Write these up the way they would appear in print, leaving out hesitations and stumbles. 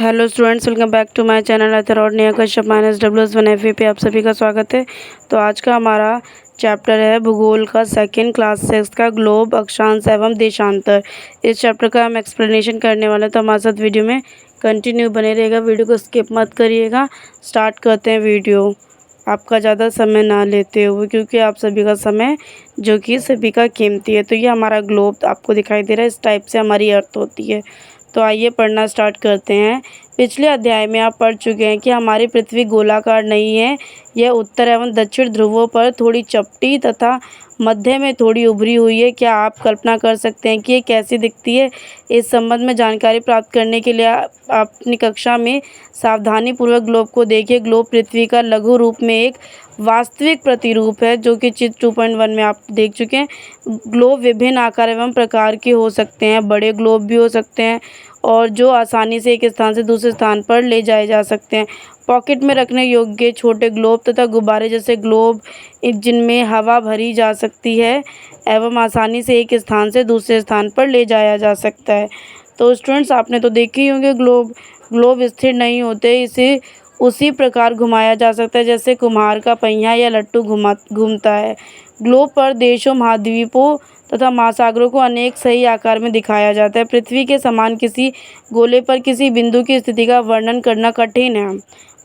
Hello students, welcome back to my channel author Neha Kashyap -WS1FE पे आप सभी का स्वागत है। तो आज का हमारा चैप्टर है भूगोल का सेकंड क्लास 6 का ग्लोब, अक्षांश एवं देशांतर। इस चैप्टर का हम एक्सप्लेनेशन करने वाले, तो हमारे साथ वीडियो में कंटिन्यू बने रहेगा। वीडियो को स्किप मत करिएगा। स्टार्ट करते हैं वीडियो, आपका ज़्यादा समय ना लेते हुए, क्योंकि आप सभी का समय जो कि सभी का कीमती है। तो ये हमारा ग्लोब आपको दिखाई दे रहा है, इस टाइप से हमारी अर्थ होती है। तो आइए पढ़ना स्टार्ट करते हैं। पिछले अध्याय में आप पढ़ चुके हैं कि हमारी पृथ्वी गोलाकार नहीं है, यह उत्तर एवं दक्षिण ध्रुवों पर थोड़ी चपटी तथा मध्य में थोड़ी उभरी हुई है। क्या आप कल्पना कर सकते हैं कि ये कैसी दिखती है? इस संबंध में जानकारी प्राप्त करने के लिए आप अपनी कक्षा में सावधानीपूर्वक ग्लोब को देखिए। ग्लोब पृथ्वी का लघु रूप में एक वास्तविक प्रतिरूप है, जो कि चित्र 2.1 में आप देख चुके हैं। ग्लोब विभिन्न आकार एवं प्रकार के हो सकते हैं। बड़े ग्लोब भी हो सकते हैं और जो आसानी से एक स्थान से दूसरे स्थान पर ले जाए जा सकते हैं। पॉकेट में रखने योग्य छोटे ग्लोब तथा गुब्बारे जैसे ग्लोब, जिनमें हवा भरी जा सकती है एवं आसानी से एक स्थान से दूसरे स्थान पर ले जाया जा सकता है। तो स्टूडेंट्स, आपने तो देखे ही होंगे ग्लोब। ग्लोब स्थिर नहीं होते, इसे उसी प्रकार घुमाया जा सकता है जैसे कुम्हार का पहिया या लट्टू घूमता है। ग्लोब पर देशों, महाद्वीपों तथा महासागरों को अनेक सही आकार में दिखाया जाता है। पृथ्वी के समान किसी गोले पर किसी बिंदु की स्थिति का वर्णन करना कठिन है,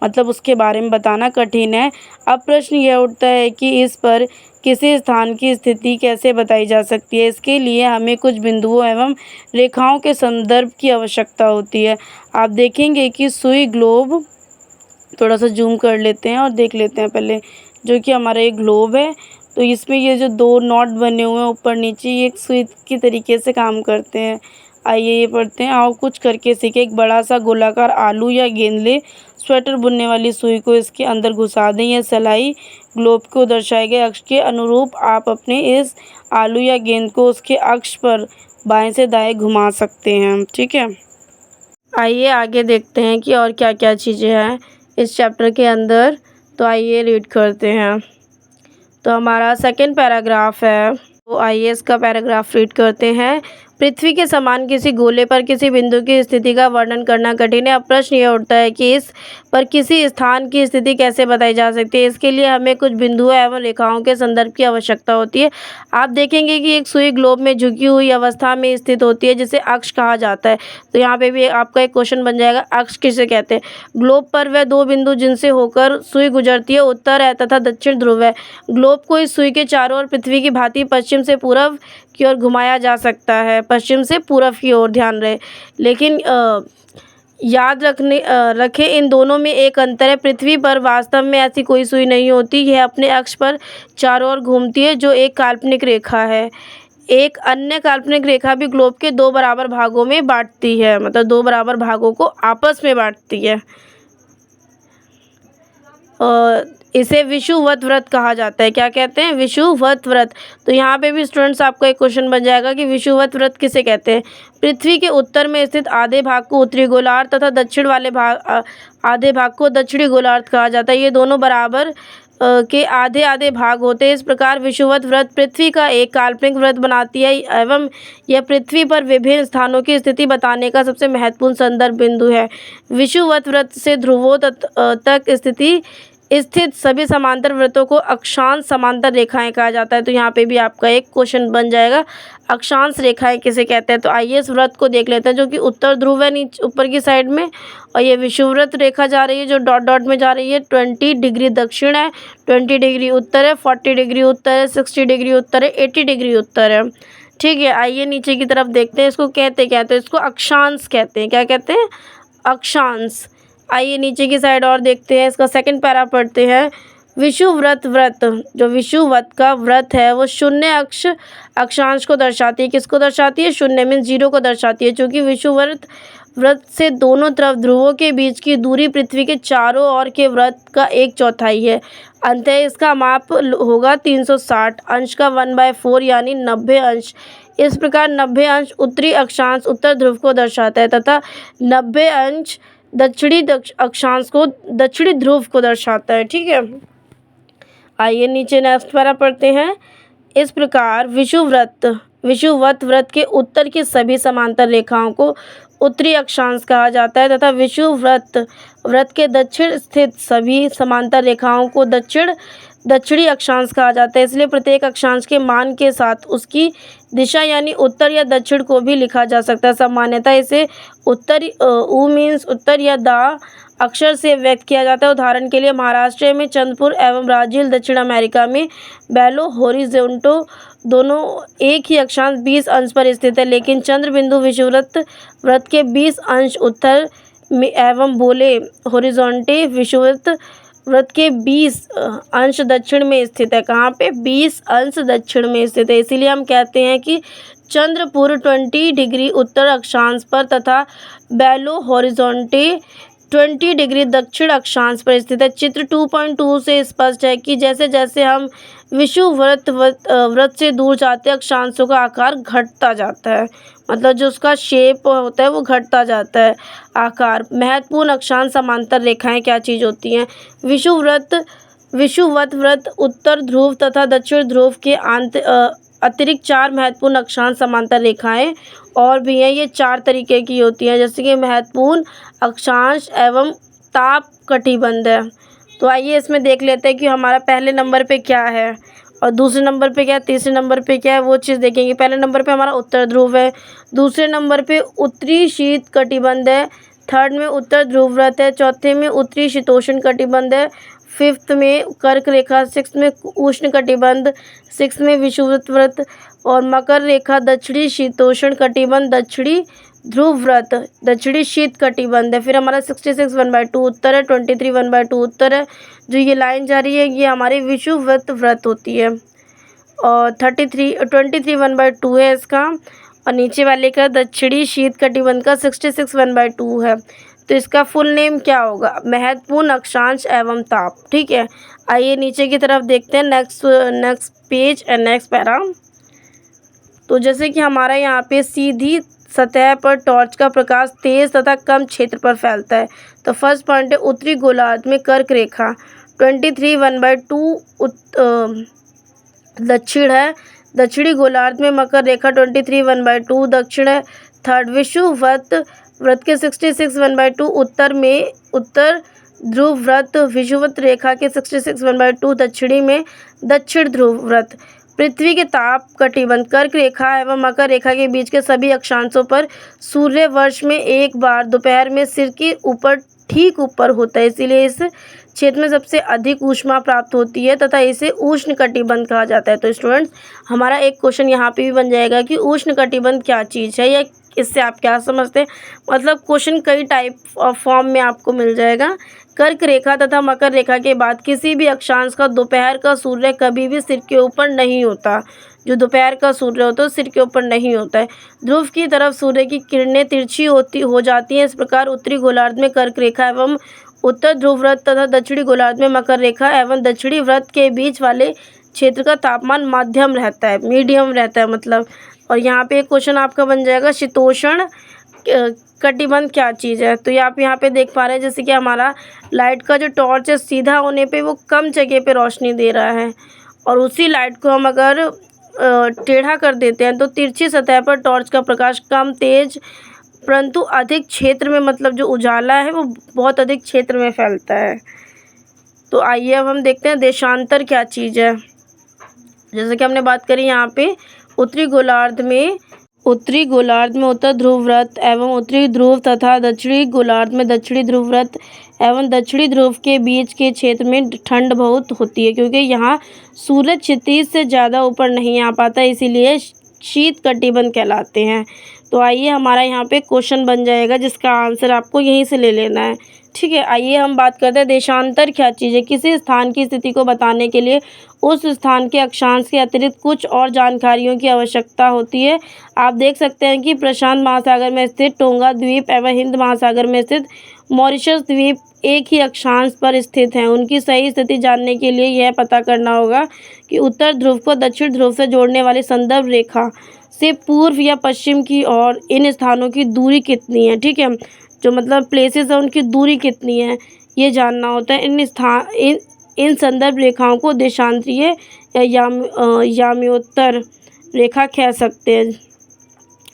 मतलब उसके बारे में बताना कठिन है। अब प्रश्न यह उठता है कि इस पर किसी स्थान की स्थिति कैसे बताई जा सकती है। इसके लिए हमें कुछ बिंदुओं एवं रेखाओं के संदर्भ की आवश्यकता होती है। आप देखेंगे कि सुई ग्लोब, थोड़ा सा जूम कर लेते हैं और देख लेते हैं पहले, जो कि हमारा एक ग्लोब है। तो इसमें ये जो दो नॉट बने हुए हैं ऊपर नीचे, ये एक सुई की तरीके से काम करते हैं। आइए ये पढ़ते हैं। आओ कुछ करके सीखे। एक बड़ा सा गोलाकार आलू या गेंद ले, स्वेटर बुनने वाली सुई को इसके अंदर घुसा दें। यह सिलाई ग्लोब को दर्शाए गए अक्ष के अनुरूप आप अपने इस आलू या गेंद को उसके अक्ष पर बाएं से दाएं घुमा सकते हैं। ठीक है, आइए आगे देखते हैं कि और क्या क्या चीज़ें हैं इस चैप्टर के अंदर। तो आइए रीड करते हैं। तो हमारा सेकंड पैराग्राफ है, तो आइए इसका पैराग्राफ रीड करते हैं। पृथ्वी के समान किसी गोले पर किसी बिंदु की स्थिति का वर्णन करना कठिन है। अब प्रश्न यह उठता है कि इस पर किसी स्थान की स्थिति कैसे बताई जा सकती है। इसके लिए हमें कुछ बिंदुओं एवं रेखाओं के संदर्भ की आवश्यकता होती है। आप देखेंगे कि एक सुई ग्लोब में झुकी हुई अवस्था में स्थित होती है, जिसे अक्ष कहा जाता है। तो यहाँ पे भी आपका एक क्वेश्चन बन जाएगा, अक्ष किसे कहते हैं। ग्लोब पर वह दो बिंदु जिनसे होकर सुई गुजरती है, उत्तर है तथा दक्षिण ध्रुव है। ग्लोब को इस सुई के चारों ओर पृथ्वी की भांति पश्चिम से पूर्व की ओर घुमाया जा सकता है। पश्चिम से पूर्व की ओर, ध्यान रहे। लेकिन याद रखें, इन दोनों में एक अंतर है। पृथ्वी पर वास्तव में ऐसी कोई सुई नहीं होती, यह अपने अक्ष पर चारों ओर घूमती है, जो एक काल्पनिक रेखा है। एक अन्य काल्पनिक रेखा भी ग्लोब के दो बराबर भागों में बांटती है, मतलब दो बराबर भागों को आपस में बांटती है। इसे विषुवत व्रत कहा जाता है। क्या कहते हैं? विषुवत व्रत। तो यहाँ पे भी स्टूडेंट्स आपका एक क्वेश्चन बन जाएगा कि विषुवत व्रत किसे कहते हैं। पृथ्वी के उत्तर में स्थित आधे भाग को उत्तरी गोलार्ध तथा दक्षिण वाले आधे भाग को दक्षिणी गोलार्ध कहा जाता है। ये दोनों बराबर के आधे आधे भाग होते हैं। इस प्रकार विषुवत व्रत पृथ्वी का एक काल्पनिक व्रत बनाती है एवं यह पृथ्वी पर विभिन्न स्थानों की स्थिति बताने का सबसे महत्वपूर्ण संदर्भ बिंदु है। विषुवत व्रत से ध्रुवों तक स्थित सभी समांतर वृत्तों को अक्षांश समांतर रेखाएं कहा जाता है। तो यहाँ पे भी आपका एक क्वेश्चन बन जाएगा, अक्षांश रेखाएं किसे कहते हैं। तो आइए इस व्रत को देख लेते हैं, जो कि उत्तर ध्रुव है नीचे ऊपर की साइड में, और ये विषुववृत्त रेखा जा रही है जो डॉट डॉट में जा रही है। 20 डिग्री दक्षिण है, 20 डिग्री उत्तर है, 40 डिग्री उत्तर है, 60 डिग्री उत्तर है, 80 डिग्री उत्तर है। ठीक है, आइए नीचे की तरफ देखते हैं। इसको कहते क्या, तो इसको अक्षांश कहते हैं। क्या कहते हैं? अक्षांश। आइए नीचे की साइड और देखते हैं, इसका सेकंड पैरा पढ़ते हैं। विषुववृत्त व्रत, जो विषुवत का व्रत है, वो शून्य अक्षांश को दर्शाती है। किसको दर्शाती है? शून्य मीन्स जीरो को दर्शाती है, क्योंकि विषुववृत्त व्रत से दोनों तरफ ध्रुवों के बीच की दूरी पृथ्वी के चारों ओर के व्रत का 1/4 है। अंततः इसका माप होगा 360 अंश का 1/4 यानी 90 अंश। इस प्रकार 90 अंश उत्तरी अक्षांश उत्तर ध्रुव को दर्शाता है तथा 90 अंश दक्षिणी अक्षांश को दक्षिणी ध्रुव को दर्शाता है। ठीक है, आइए नीचे नेक्स्ट पैरा पढ़ते हैं। इस प्रकार विषुवत वृत्त के उत्तर की सभी समांतर रेखाओं को उत्तरी अक्षांश कहा जाता है तथा विषुवत वृत्त के दक्षिण स्थित सभी समांतर रेखाओं को दक्षिणी अक्षांश कहा जाता है। इसलिए प्रत्येक अक्षांश के मान के साथ उसकी दिशा यानी उत्तर या दक्षिण को भी लिखा जा सकता है। सामान्यतः इसे उत्तर ऊ मीन्स उत्तर या दा अक्षर से व्यक्त किया जाता है। उदाहरण के लिए महाराष्ट्र में चंद्रपुर एवं ब्राज़ील दक्षिण अमेरिका में बेलो होरिज़ोंटो दोनों एक ही अक्षांश 20 अंश पर स्थित है, लेकिन चंद्र बिंदु विषुवत वृत्त के 20 अंश उत्तर में एवं बोले होरिज़ोंटे विषुवत वृत्त के 20 अंश दक्षिण में स्थित है। कहाँ पे? 20 अंश दक्षिण में स्थित है। इसीलिए हम कहते हैं कि चंद्रपुर 20 डिग्री उत्तर अक्षांश पर तथा बेलो होरिज़ोंटे 20 डिग्री दक्षिण अक्षांश पर स्थित है। चित्र 2.2 से स्पष्ट है कि जैसे जैसे हम विषुवत वृत्त से दूर जाते हैं अक्षांशों का आकार घटता जाता है, मतलब जो उसका शेप होता है वो घटता जाता है आकार। महत्वपूर्ण अक्षांश समांतर रेखाएं क्या चीज़ होती हैं? विषुवत वृत्त उत्तर ध्रुव तथा दक्षिण ध्रुव के अतिरिक्त 4 महत्वपूर्ण अक्षांश समांतर रेखाएं और भी हैं। ये 4 तरीके की होती हैं, जैसे कि महत्वपूर्ण अक्षांश एवं ताप कटिबंध है। तो आइए इसमें देख लेते हैं कि हमारा पहले नंबर पे क्या है और दूसरे नंबर पे क्या है, तीसरे नंबर पे क्या है, वो चीज़ देखेंगे। पहले नंबर पे हमारा उत्तर ध्रुव है, दूसरे नंबर पे उत्तरी शीत कटिबंध है, थर्ड में उत्तर ध्रुव व्रत है, चौथे में उत्तरी शीतोष्ण कटिबंध है, फिफ्थ में कर्क रेखा, सिक्स में उष्ण कटिबंध, सिक्स में विषुवत व्रत और मकर रेखा, दक्षिणी शीतोष्ण कटिबंध, दक्षिणी ध्रुव व्रत, दक्षिणी शीत कटिबंध है। फिर हमारा 66 1/2 उत्तर है, 23 1/2 उत्तर है। जो ये लाइन जा रही है ये हमारी विषुवत व्रत होती है और 23 1/2 है इसका, और नीचे वाले का दक्षिणी शीत कटिबंध का 66 1/2 है। तो इसका फुल नेम क्या होगा? महत्वपूर्ण अक्षांश एवं ताप। ठीक है, आइए नीचे की तरफ देखते हैं next page and next para. तो जैसे कि हमारा यहाँ पे सीधी सतह पर टॉर्च का प्रकाश तेज तथा कम क्षेत्र पर फैलता है। तो फर्स्ट पॉइंट है उत्तरी गोलार्ध में कर्क रेखा 23 1/2 दक्षिण है, दक्षिणी गोलार्ध में मकर रेखा 23 1/2 दक्षिण है। थर्ड विषुवत व्रत के 66 1/2 उत्तर में उत्तर ध्रुव व्रत, विषुवत रेखा के 66 1/2 दक्षिणी में दक्षिण ध्रुव व्रत। पृथ्वी के ताप कटिबंध कर्क रेखा एवं मकर रेखा के बीच के सभी अक्षांशों पर सूर्य वर्ष में एक बार दोपहर में सिर के ऊपर ठीक ऊपर होता है, इसीलिए इस क्षेत्र में सबसे अधिक ऊष्मा प्राप्त होती है तथा इसे उष्ण कटिबंध कहा जाता है। तो स्टूडेंट्स हमारा एक क्वेश्चन यहाँ पे भी बन जाएगा कि उष्ण कटिबंध क्या चीज़ है या इससे आप क्या समझते हैं। मतलब क्वेश्चन कई टाइप ऑफ फॉर्म में आपको मिल जाएगा। कर्क रेखा तथा मकर रेखा के बाद किसी भी अक्षांश का दोपहर का सूर्य कभी भी सिर के ऊपर नहीं होता। जो दोपहर का सूर्य होता है सिर के ऊपर नहीं होता है। ध्रुव की तरफ सूर्य की किरणें तिरछी हो जाती हैं। इस प्रकार उत्तरी गोलार्ध में कर्क रेखा एवं उत्तर ध्रुव व्रत तथा दक्षिणी गोलार्ध में मकर रेखा एवं दक्षिणी व्रत के बीच वाले क्षेत्र का तापमान मध्यम रहता है, मीडियम रहता है मतलब। और यहाँ पे एक क्वेश्चन आपका बन जाएगा शीतोष्ण कटिबंध क्या चीज़ है। तो ये आप यहाँ पे देख पा रहे हैं जैसे कि हमारा लाइट का जो टॉर्च है सीधा होने पे वो कम जगह पे रोशनी दे रहा है और उसी लाइट को हम अगर टेढ़ा कर देते हैं तो तिरछी सतह पर टॉर्च का प्रकाश कम तेज परंतु अधिक क्षेत्र में, मतलब जो उजाला है वो बहुत अधिक क्षेत्र में फैलता है। तो आइए अब हम देखते हैं देशांतर क्या चीज़ है। जैसे कि हमने बात करी यहाँ पे उत्तरी गोलार्ध में उत्तर ध्रुव व्रत एवं उत्तरी ध्रुव तथा दक्षिणी गोलार्ध में दक्षिणी ध्रुव व्रत एवं दक्षिणी ध्रुव के बीच के क्षेत्र में ठंड बहुत होती है क्योंकि यहाँ सूरज क्षितिज से ज़्यादा ऊपर नहीं आ पाता, इसीलिए शीत कटिबंध कहलाते हैं। तो आइए हमारा यहाँ पे क्वेश्चन बन जाएगा जिसका आंसर आपको यहीं से ले लेना है। ठीक है, आइए हम बात करते हैं देशांतर क्या चीज़ है। किसी स्थान की स्थिति को बताने के लिए उस स्थान के अक्षांश के अतिरिक्त कुछ और जानकारियों की आवश्यकता होती है। आप देख सकते हैं कि प्रशांत महासागर में स्थित टोंगा द्वीप एवं हिंद महासागर में स्थित मॉरिशस द्वीप एक ही अक्षांश पर स्थित हैं। उनकी सही स्थिति जानने के लिए यह पता करना होगा कि उत्तर ध्रुव को दक्षिण ध्रुव से जोड़ने वाली संदर्भ रेखा से पूर्व या पश्चिम की ओर इन स्थानों की दूरी कितनी है। ठीक है, जो मतलब प्लेसेस है उनकी दूरी कितनी है ये जानना होता है। इन संदर्भ रेखाओं को देशांतरीय या याम्योत्तर रेखा खींच सकते हैं।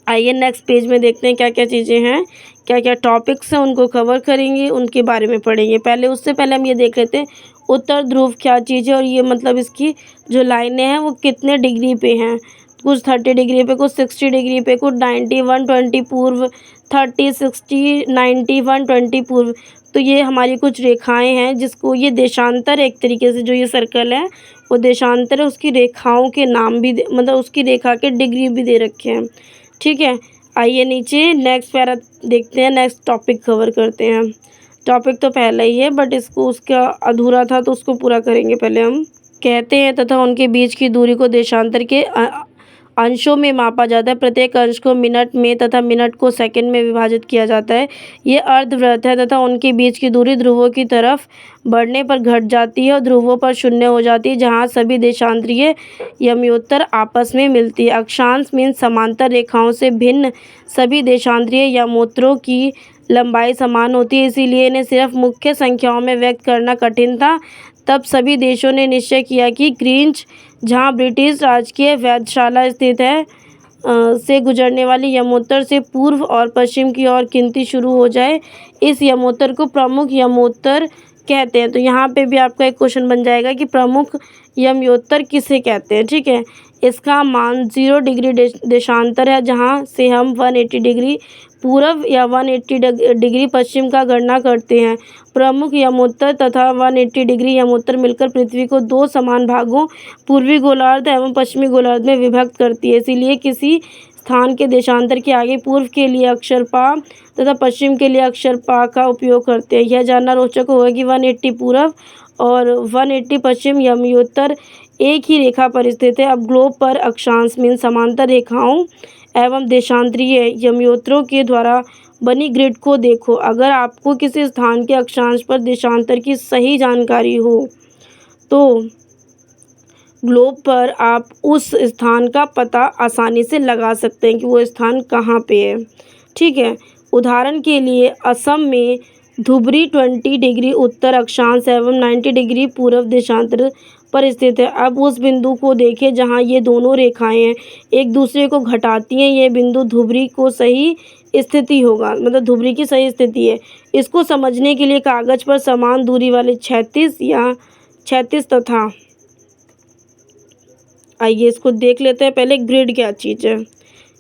आइए नेक्स्ट पेज में देखते हैं क्या क्या चीज़ें हैं, क्या क्या टॉपिक्स हैं, उनको कवर करेंगे, उनके बारे में पढ़ेंगे। उससे पहले हम ये देख लेते हैं उत्तर ध्रुव क्या चीज़ है, और ये मतलब इसकी जो लाइनें हैं वो कितने डिग्री पे हैं। कुछ 30 डिग्री पे, कुछ 60 डिग्री पे, कुछ 90 120 पूर्व, 30 60 90 120 पूर्व। तो ये हमारी कुछ रेखाएं हैं, जिसको ये देशांतर है एक तरीके से। जो ये सर्कल है वो देशांतर है, उसकी रेखाओं के नाम भी मतलब उसकी रेखा के डिग्री भी दे रखे हैं। ठीक है, आइए नीचे नेक्स्ट पैरा देखते हैं, नेक्स्ट टॉपिक कवर करते हैं। टॉपिक तो पहले ही है बट इसको उसका अधूरा था तो उसको पूरा करेंगे पहले हम। कहते हैं तथा उनके बीच की दूरी को देशांतर के अंशों में मापा जाता है। प्रत्येक अंश को मिनट में तथा मिनट को सेकंड में विभाजित किया जाता है। ये अर्धवृत्त है तथा उनके बीच की दूरी ध्रुवों की तरफ बढ़ने पर घट जाती है और ध्रुवों पर शून्य हो जाती है, जहाँ सभी देशांतरीय यमोत्तर आपस में मिलती है। अक्षांश मीन्स समांतर रेखाओं से भिन्न सभी देशांतरीय यमोत्तरों की लंबाई समान होती है, इसीलिए इन्हें सिर्फ मुख्य संख्याओं में व्यक्त करना कठिन था। तब सभी देशों ने निश्चय किया कि ग्रींच, जहाँ ब्रिटिश राजकीय वेधशाला स्थित है, से गुजरने वाली यमोत्तर से पूर्व और पश्चिम की ओर गिनती शुरू हो जाए। इस यमोत्तर को प्रमुख यमोत्तर कहते हैं। तो यहाँ पे भी आपका एक क्वेश्चन बन जाएगा कि प्रमुख यमोत्तर किसे कहते हैं। ठीक है, इसका मान 0 डिग्री देशांतर है, जहाँ से हम 180 डिग्री पूर्व या 180 डिग्री पश्चिम का गणना करते हैं। प्रमुख यमोत्तर तथा 180 डिग्री यमोत्तर मिलकर पृथ्वी को दो समान भागों पूर्वी गोलार्ध एवं पश्चिमी गोलार्ध में विभक्त करती है। इसीलिए किसी स्थान के देशांतर के आगे पूर्व के लिए अक्षर पा तथा पश्चिम के लिए अक्षर पा का उपयोग करते हैं। यह जानना रोचक होगा कि 180 पूर्व और 180 पश्चिम यमोत्तर एक ही रेखा पर स्थित है। अब ग्लोब पर अक्षांश मीन समांतर रेखाओं एवं देशांतरीय यमोत्तरों के द्वारा बनी ग्रिड को देखो। अगर आपको किसी स्थान के अक्षांश पर देशांतर की सही जानकारी हो तो ग्लोब पर आप उस स्थान का पता आसानी से लगा सकते हैं कि वो स्थान कहाँ पे है। ठीक है, उदाहरण के लिए असम में धुबरी 20 डिग्री उत्तर अक्षांश एवं 90 डिग्री पूर्व देशांतर पर स्थित है। अब उस बिंदु को देखें जहाँ ये दोनों रेखाएं एक दूसरे को घटाती हैं। ये बिंदु धुबरी को सही स्थिति होगा, मतलब धुबरी की सही स्थिति है। इसको समझने के लिए कागज पर समान दूरी वाले 36 तथा आइए इसको देख लेते हैं। पहले ग्रिड क्या चीज़ है,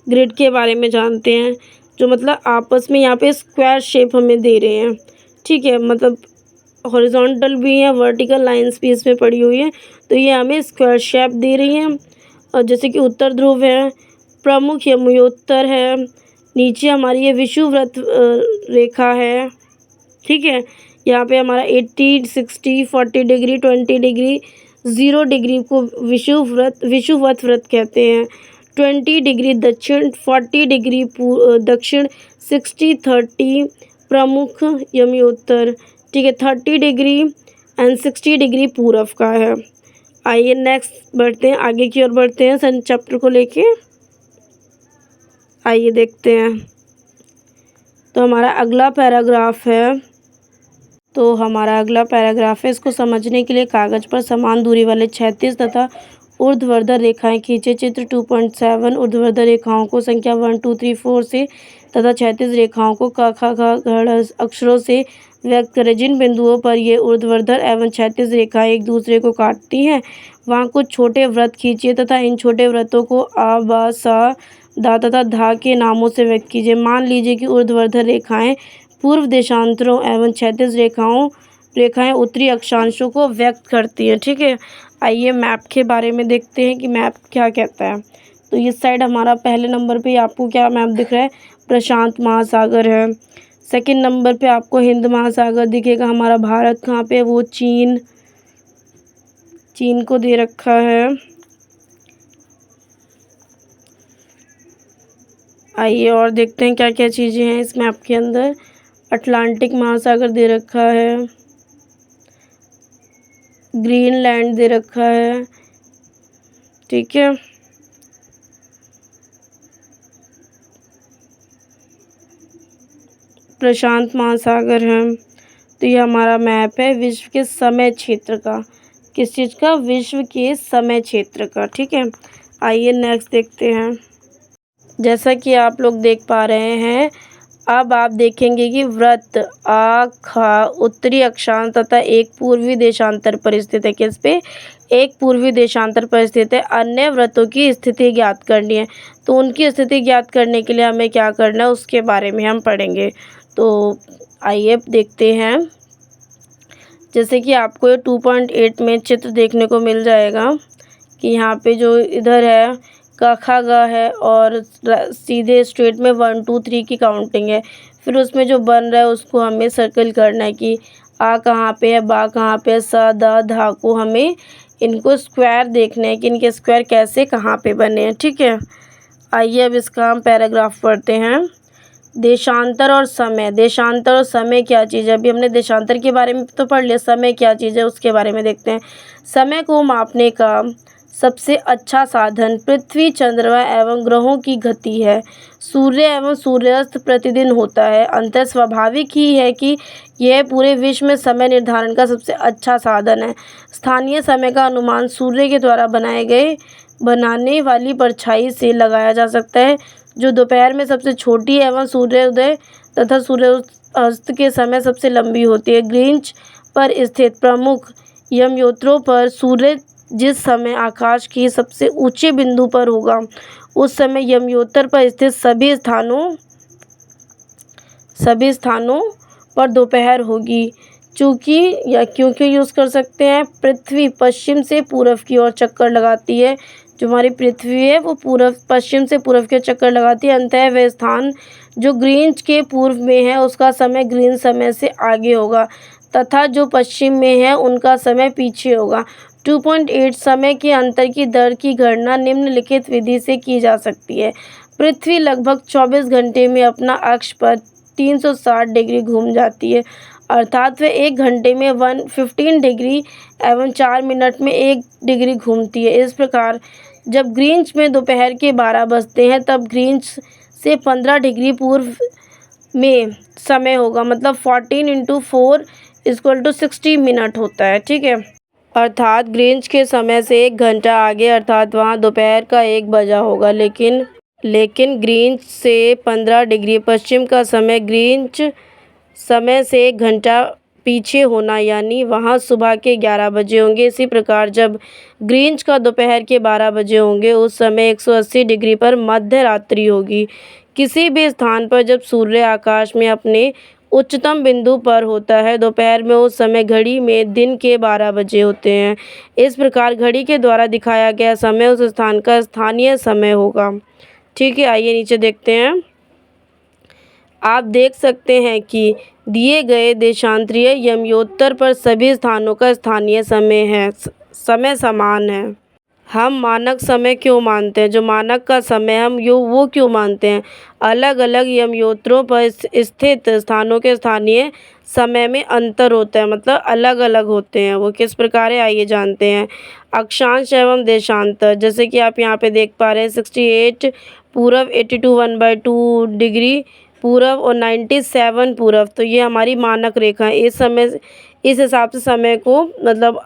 ग्रिड के बारे में जानते हैं। जो मतलब आपस में यहाँ पे स्क्वायर शेप हमें दे रहे हैं। ठीक है, मतलब हॉरिजॉन्टल भी है, वर्टिकल लाइंस भी इसमें पड़ी हुई है, तो ये हमें स्क्वायर शेप दे रही हैं। और जैसे कि उत्तर ध्रुव है, प्रमुख यमोत्तर है, नीचे हमारी ये विषुववृत्त रेखा है। ठीक है, यहाँ पे हमारा 80 60 40 डिग्री 20 डिग्री 0 डिग्री को विषुवत व्रत कहते हैं। 20 डिग्री दक्षिण, 40 डिग्री दक्षिण, 60 30 प्रमुख यमोत्तर। ठीक है, 30 डिग्री एंड 60 डिग्री पूर्व का है। आइए नेक्स्ट बढ़ते हैं, आगे की ओर बढ़ते हैं सन चैप्टर को लेके। आइए देखते हैं, तो हमारा अगला पैराग्राफ है। इसको समझने के लिए कागज पर समान दूरी वाले 36 तथा ऊर्ध्वाधर रेखाएं खींचे। चित्र 2.7 ऊर्ध्वाधर रेखाओं को संख्या 1 2 3 4 से तथा 36 रेखाओं को क ख ग अक्षरों से व्यक्त करें। जिन बिंदुओं पर ये ऊर्ध्वाधर एवं 36 रेखाएं एक दूसरे को काटती हैं, वहाँ कुछ छोटे वृत्त खींचिए तथा इन छोटे वृत्तों को आ ब स दा तथा धा के नामों से व्यक्त कीजिए। मान लीजिए कि ऊर्ध्वाधर रेखाएं पूर्व देशांतरों एवं 36 रेखाएं उत्तरी अक्षांशों को व्यक्त करती हैं। ठीक है, आइए मैप के बारे में देखते हैं कि मैप क्या कहता है। तो इस साइड हमारा पहले नंबर पे आपको क्या मैप दिख रहा है, प्रशांत महासागर है। सेकंड नंबर पे आपको हिंद महासागर दिखेगा। हमारा भारत कहाँ पे है, वो चीन को दे रखा है। आइए और देखते हैं क्या क्या चीज़ें हैं इस मैप के अंदर। अटलांटिक महासागर दे रखा है, ग्रीनलैंड दे रखा है। ठीक है, प्रशांत महासागर है। तो ये हमारा मैप है विश्व के समय क्षेत्र का। किस चीज़ का, विश्व के समय क्षेत्र का। ठीक है, आइए नेक्स्ट देखते हैं। जैसा कि आप लोग देख पा रहे हैं, अब आप देखेंगे कि वृत्त आखा उत्तरी अक्षांश तथा एक पूर्वी देशांतर पर स्थित है। किस पे? एक पूर्वी देशांतर पर स्थित है। अन्य वृत्तों की स्थिति ज्ञात करनी है, तो उनकी स्थिति ज्ञात करने के लिए हमें क्या करना है उसके बारे में हम पढ़ेंगे। तो आइए देखते हैं। जैसे कि आपको ये 2.8 में चित्र देखने को मिल जाएगा कि यहाँ पे जो इधर है कखा ग है और सीधे स्ट्रेट में 1 2 3 की काउंटिंग है। फिर उसमें जो बन रहा है उसको हमें सर्कल करना है कि आ कहाँ पे है, बा कहाँ पे है, स द धा को हमें इनको स्क्वायर देखने हैं कि इनके स्क्वायर कैसे कहाँ पे बने हैं। ठीक है, आइए अब इसका हम पैराग्राफ पढ़ते हैं। देशांतर और समय। देशांतर और समय क्या चीज़ है? अभी हमने देशांतर के बारे में तो पढ़ लिया, समय क्या चीज़ है उसके बारे में देखते हैं। समय को मापने का सबसे अच्छा साधन पृथ्वी, चंद्रमा एवं ग्रहों की गति है। सूर्य एवं सूर्यास्त प्रतिदिन होता है। अंततः स्वाभाविक ही है कि यह पूरे विश्व में समय निर्धारण का सबसे अच्छा साधन है। स्थानीय समय का अनुमान सूर्य के द्वारा बनाने वाली परछाई से लगाया जा सकता है, जो दोपहर में सबसे छोटी एवं सूर्योदय तथा सूर्यास्त के समय सबसे लंबी होती है। ग्रीनिच पर स्थित प्रमुख यमयोत्रों पर सूर्य जिस समय आकाश की सबसे ऊंचे बिंदु पर होगा, उस समय यमयोत्र पर स्थित सभी स्थानों पर दोपहर होगी। क्योंकि यूज़ कर सकते हैं, पृथ्वी पश्चिम से पूर्व की ओर चक्कर लगाती है। जो हमारी पृथ्वी है वो पश्चिम से पूर्व की ओर चक्कर लगाती है। अंततः वह स्थान जो ग्रीनिच के पूर्व में है उसका समय ग्रीन समय से आगे होगा तथा जो पश्चिम में है उनका समय पीछे होगा। 2.8 समय के अंतर की दर की गणना निम्नलिखित विधि से की जा सकती है। पृथ्वी लगभग 24 घंटे में अपना अक्ष पर 360 डिग्री घूम जाती है, अर्थात वह 1 घंटे में 15 डिग्री एवं 4 मिनट में 1 डिग्री घूमती है। इस प्रकार जब ग्रीनिच में दोपहर के 12 बजते हैं तब ग्रीनिच से 15 डिग्री पूर्व में समय होगा, मतलब 14 × 4 = 60 मिनट होता है। ठीक है, अर्थात ग्रीनिच के समय से 1 घंटा आगे, अर्थात वहाँ दोपहर का 1 बजा होगा। लेकिन ग्रीनिच से 15 डिग्री पश्चिम का समय ग्रीनिच समय से 1 घंटा पीछे होना, यानी वहाँ सुबह के 11 बजे होंगे। इसी प्रकार जब ग्रीनिच का दोपहर के 12 बजे होंगे उस समय 180 डिग्री पर मध्य रात्रि होगी। किसी भी स्थान पर जब सूर्य आकाश में अपने उच्चतम बिंदु पर होता है दोपहर में, उस समय घड़ी में दिन के 12 बजे होते हैं। इस प्रकार घड़ी के द्वारा दिखाया गया समय उस स्थान का स्थानीय समय होगा। ठीक है, आइए नीचे देखते हैं। आप देख सकते हैं कि दिए गए देशांतरीय यमयोत्र पर सभी स्थानों का स्थानीय समय समान है। हम मानक समय क्यों मानते हैं? जो मानक का समय हम वो क्यों मानते हैं? अलग अलग यमयोत्रों पर स्थित स्थानों के स्थानीय समय में अंतर होता है, मतलब अलग अलग होते हैं। वो किस प्रकार है आइए जानते हैं। अक्षांश एवं देशांतर। जैसे कि आप यहाँ पे देख पा रहे हैं 68 पूरब, 82 1/2 डिग्री पूरब और 97 पूरब। तो ये हमारी मानक रेखा है। इस हिसाब से समय को, मतलब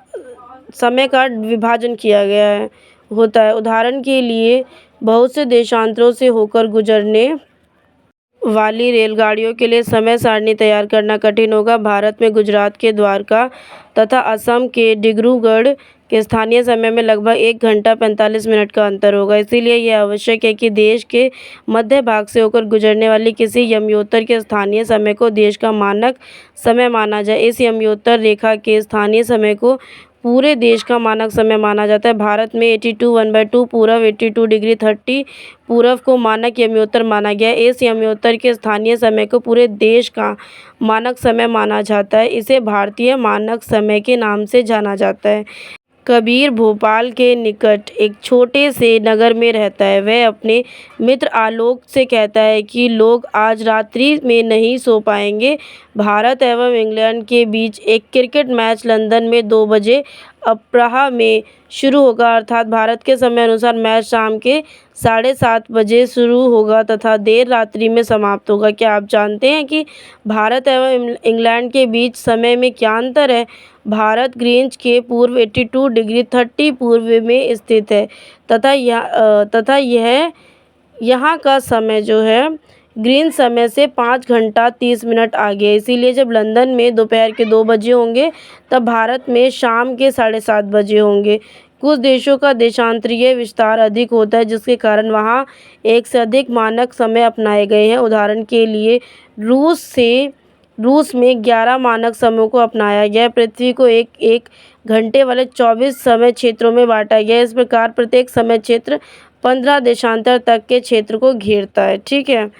समय का विभाजन किया गया होता है। उदाहरण के लिए बहुत से देशांतरों से होकर गुजरने वाली रेलगाड़ियों के लिए समय सारणी तैयार करना कठिन होगा। भारत में गुजरात के द्वारका तथा असम के डिब्रूगढ़ के स्थानीय समय में लगभग 1 घंटा 45 मिनट का अंतर होगा। इसीलिए यह आवश्यक है कि देश के मध्य भाग से होकर गुजरने वाली किसी यमयोत्र के स्थानीय समय को देश का मानक समय माना जाए। इस यमयोत्र रेखा के स्थानीय समय को पूरे देश का मानक समय माना जाता है। भारत में 82 1/2 पूरब, 82 डिग्री 30 पूरब को मानक यमयोत्र माना गया है। इस यमयोत्र के स्थानीय समय को पूरे देश का मानक समय माना जाता है। इसे भारतीय मानक समय के नाम से जाना जाता है। कबीर भोपाल के निकट एक छोटे से नगर में रहता है। वह अपने मित्र आलोक से कहता है कि लोग आज रात्रि में नहीं सो पाएंगे। भारत एवं इंग्लैंड के बीच एक क्रिकेट मैच लंदन में 2 बजे अपराह्न में शुरू होगा, अर्थात भारत के समय अनुसार मैच शाम के 7:30 बजे शुरू होगा तथा देर रात्रि में समाप्त होगा। क्या आप जानते हैं कि भारत एवं इंग्लैंड के बीच समय में क्या अंतर है? भारत ग्रीनिच के पूर्व 82 डिग्री 30 पूर्व में स्थित है तथा यह यहाँ का समय जो है ग्रीन समय से 5 घंटा 30 मिनट आगे है। इसीलिए जब लंदन में दोपहर के 2 बजे होंगे तब भारत में शाम के 7:30 बजे होंगे। कुछ देशों का देशांतरीय विस्तार अधिक होता है, जिसके कारण वहाँ एक से अधिक मानक समय अपनाए गए हैं। उदाहरण के लिए रूस में 11 मानक समयों को अपनाया गया है। पृथ्वी को एक घंटे वाले 24 समय क्षेत्रों में बांटा गया है। इस प्रकार प्रत्येक समय क्षेत्र 15 देशांतर तक के क्षेत्र को घेरता है। ठीक है,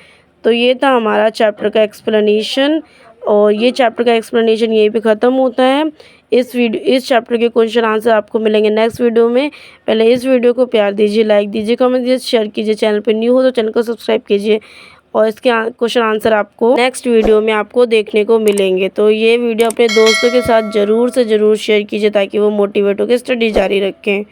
तो ये था हमारा चैप्टर का एक्सप्लेनेशन और ये चैप्टर का एक्सप्लेनेशन यहीं पे ख़त्म होता है। इस चैप्टर के क्वेश्चन आंसर आपको मिलेंगे नेक्स्ट वीडियो में। पहले इस वीडियो को प्यार दीजिए, लाइक दीजिए, कमेंट दीजिए, शेयर कीजिए। चैनल पे न्यू हो तो चैनल को सब्सक्राइब कीजिए और इसके क्वेश्चन आंसर आपको नेक्स्ट वीडियो में आपको देखने को मिलेंगे। तो ये वीडियो अपने दोस्तों के साथ ज़रूर से ज़रूर शेयर कीजिए ताकि वो मोटिवेट होकर स्टडी जारी रखें।